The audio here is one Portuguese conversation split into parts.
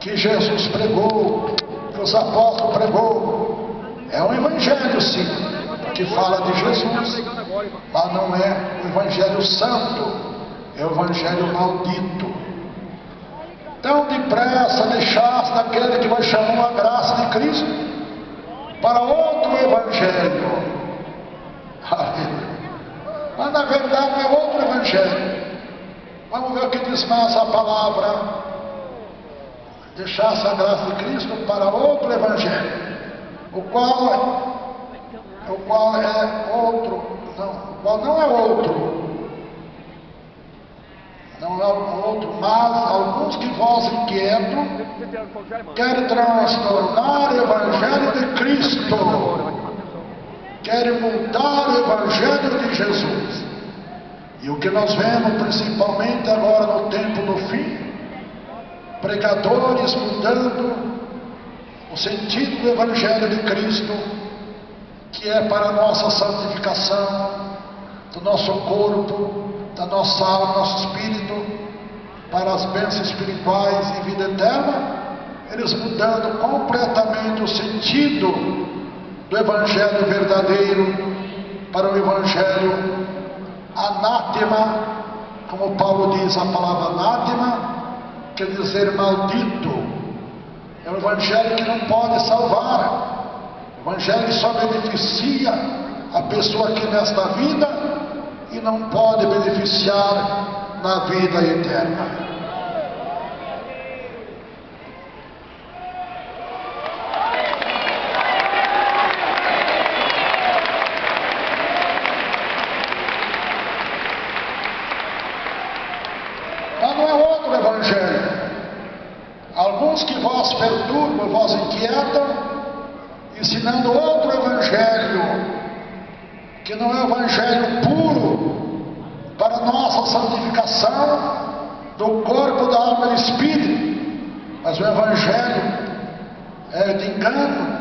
que Jesus pregou, que os apóstolos pregou. É um evangelho, sim, que fala de Jesus, mas não é o evangelho santo, é o evangelho maldito. Tão depressa deixasse daquele que vai chamar a graça de Cristo para outro evangelho. Mas na verdade não é outro evangelho. Vamos ver o que diz mais a palavra. Deixasse a graça de Cristo para outro evangelho, o qual não é outro. Não é outro, mas alguns que vós inquietos querem transtornar o evangelho de Cristo, querem mudar o evangelho de Jesus. E o que nós vemos principalmente agora no tempo do fim, pregadores mudando o sentido do evangelho de Cristo, que é para a nossa santificação do nosso corpo, da nossa alma, nosso espírito, para as bênçãos espirituais e vida eterna. Eles mudando completamente o sentido do evangelho verdadeiro para o evangelho anátema, como Paulo diz a palavra anátema, quer dizer maldito. É um evangelho que não pode salvar, o evangelho que só beneficia a pessoa aqui nesta vida e não pode beneficiar na vida eterna. Mas não é outro evangelho. Alguns que vós perturbam, vós inquietam, ensinando outro evangelho, que não é o evangelho puro para a nossa santificação do corpo, da alma e do espírito, mas o evangelho é de engano,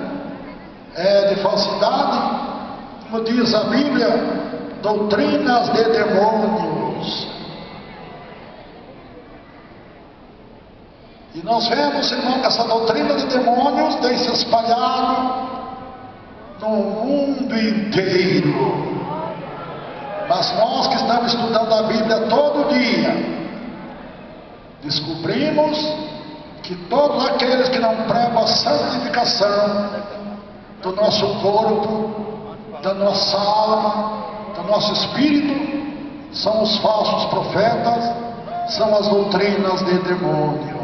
é de falsidade, como diz a Bíblia, doutrinas de demônios. E nós vemos, irmão, que essa doutrina de demônios tem se espalhado no mundo inteiro. Mas nós que estamos estudando a Bíblia todo dia, descobrimos que todos aqueles que não pregam a santificação do nosso corpo, da nossa alma, do nosso espírito, são os falsos profetas, são as doutrinas de demônios.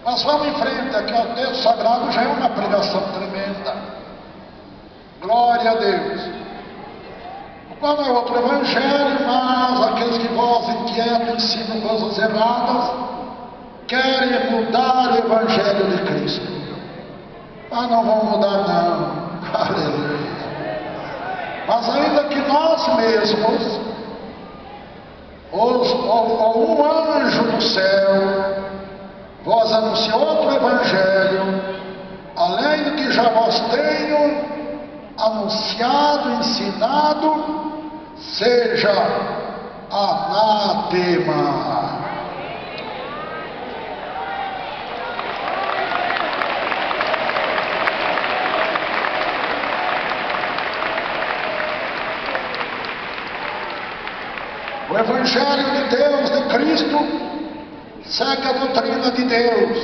Mas vamos em frente, aqui o texto sagrado já é uma pregação tremenda. Glória a Deus. Qual é outro evangelho, mas aqueles que vós inquietos ensinam coisas erradas, querem mudar o evangelho de Cristo. Mas não vão mudar não. Aleluia. Mas ainda que nós mesmos, ou um anjo do céu, vós anunciou outro evangelho, além do que já vos tenho anunciado, ensinado, seja anátema. O evangelho de Deus, de Cristo, segue a doutrina de Deus,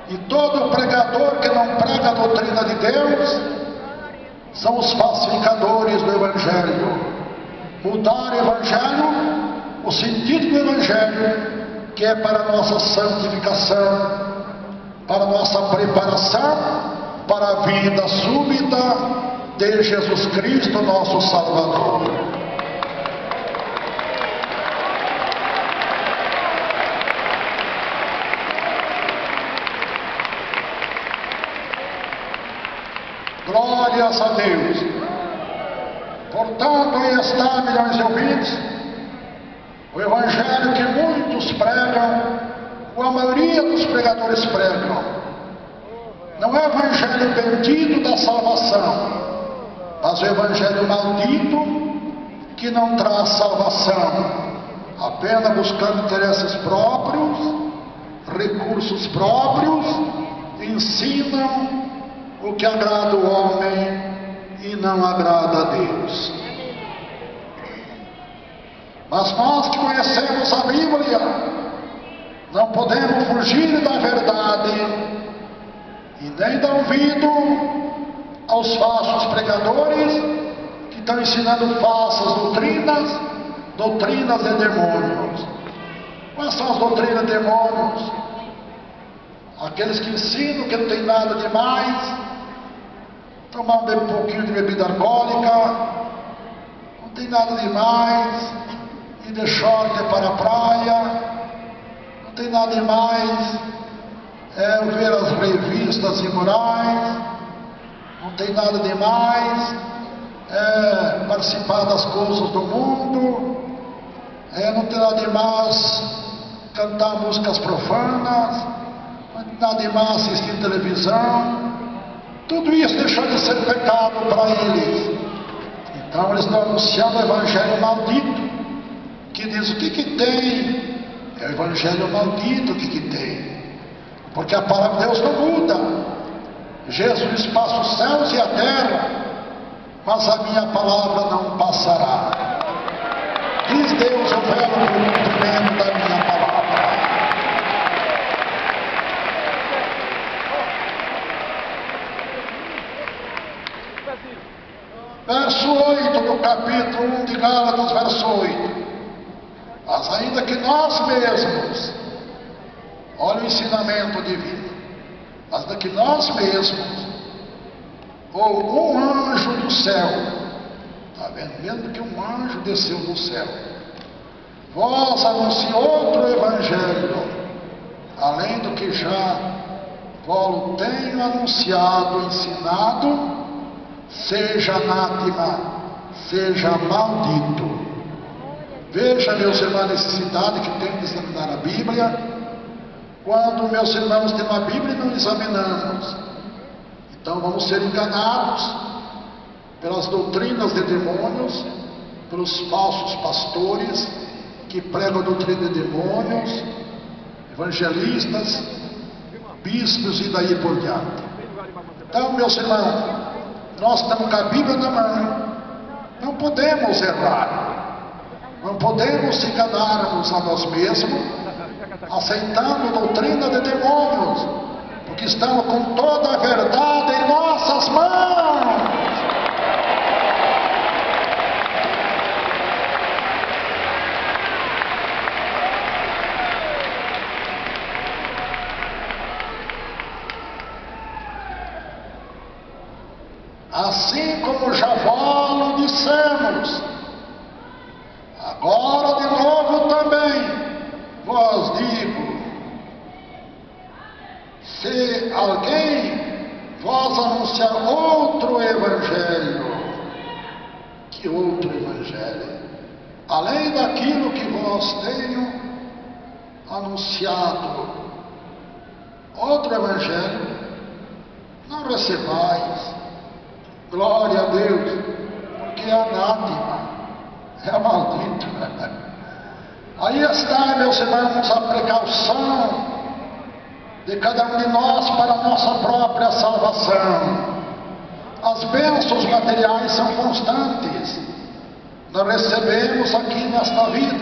e todo pregador que não prega a doutrina de Deus são os falsificadores do evangelho. Mudar o evangelho, o sentido do evangelho, que é para a nossa santificação, para a nossa preparação para a vida súbita de Jesus Cristo, nosso Salvador. Glórias a Deus. Portanto, aí está, milhões de ouvintes, o evangelho que muitos pregam, ou a maioria dos pregadores pregam, não é o evangelho bendito da salvação, mas o evangelho maldito que não traz salvação, apenas buscando interesses próprios, recursos próprios, ensinam o que agrada o homem e não agrada a Deus. Mas nós que conhecemos a Bíblia, não podemos fugir da verdade e nem dar ouvido aos falsos pregadores que estão ensinando falsas doutrinas, doutrinas de demônios. Quais são as doutrinas de demônios? Aqueles que ensinam que não tem nada demais, tomar um pouquinho de bebida alcoólica, não tem nada demais, ir de short para a praia, não tem nada demais, ver as revistas imorais, não tem nada demais, participar das coisas do mundo, não tem nada demais cantar músicas profanas, não tem nada demais assistir televisão. Tudo isso deixou de ser pecado para eles. Então eles estão anunciando o evangelho maldito, que diz o que tem. É o evangelho maldito, o que tem? Porque a palavra de Deus não muda. Jesus passa os céus e a terra, mas a minha palavra não passará. Diz Deus, eu velo pelo cumprimento da minha palavra. Verso 8 do capítulo 1 de Gálatas, verso 8. Mas ainda que nós mesmos, olha o ensinamento divino, mas ainda que nós mesmos, ou um anjo do céu, está vendo? Mesmo que um anjo desceu do céu, vós anunciou outro evangelho, além do que já vos tenho anunciado, ensinado, seja anátema, seja maldito. Veja, meus irmãos, a necessidade que tem de examinar a Bíblia. Quando, meus irmãos, temos a Bíblia e não examinamos, então vamos ser enganados pelas doutrinas de demônios, pelos falsos pastores que pregam a doutrina de demônios, evangelistas, bispos e daí por diante. Então, meus irmãos, nós estamos com a Bíblia na mão, não podemos errar, não podemos enganarmos a nós mesmos, aceitando doutrina de demônios, porque estamos com toda a verdade em nossas mãos. Assim como já vós dissemos, agora de novo também vos digo, se alguém vos anunciar outro evangelho, que outro evangelho? Além daquilo que vos tenho anunciado, outro evangelho, não recebais. Glória a Deus, porque é anátema, é maldito. Aí está, meus irmãos, a precaução de cada um de nós para a nossa própria salvação. As bênçãos materiais são constantes, nós recebemos aqui nesta vida.